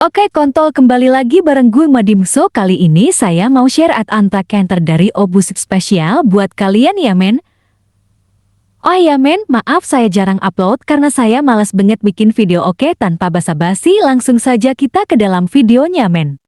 Oke kontol, kembali lagi bareng gue Madimcso. Kali ini saya mau share anta Canter dari Obus spesial buat kalian ya men. Oh ya men, maaf saya jarang upload karena saya malas banget bikin video. Oke, tanpa basa-basi langsung saja kita ke dalam videonya men.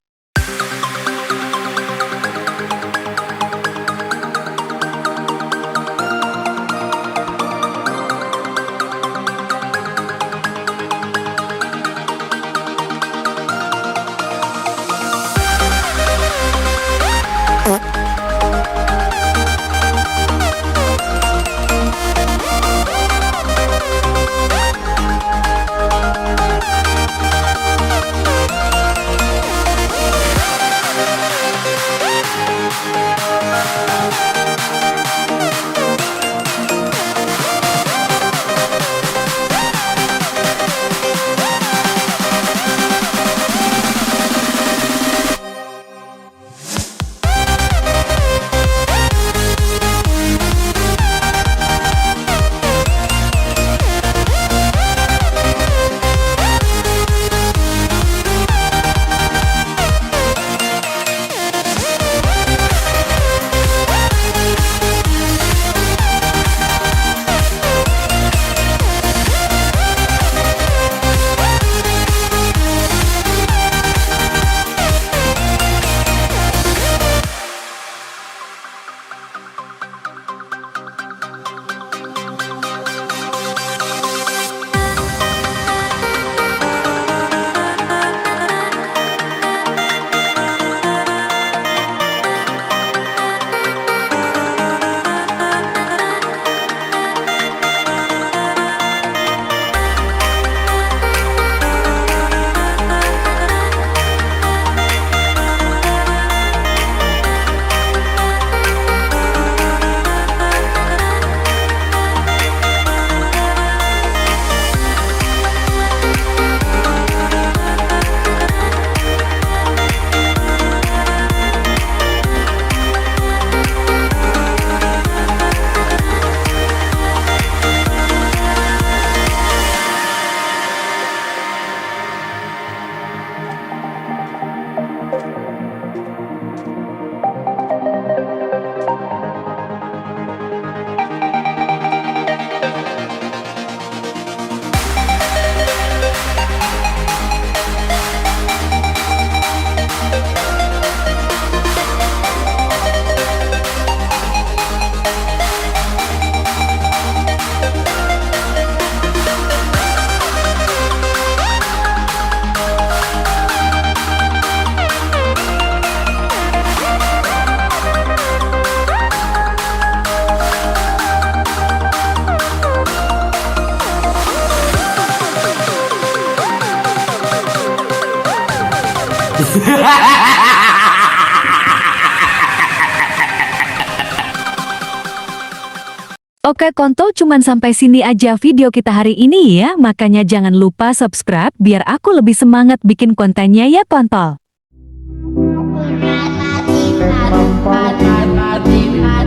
Oke kontol, cuman sampai sini aja video kita hari ini ya. Makanya jangan lupa subscribe biar aku lebih semangat bikin kontennya ya kontol. Mati, mati, mati.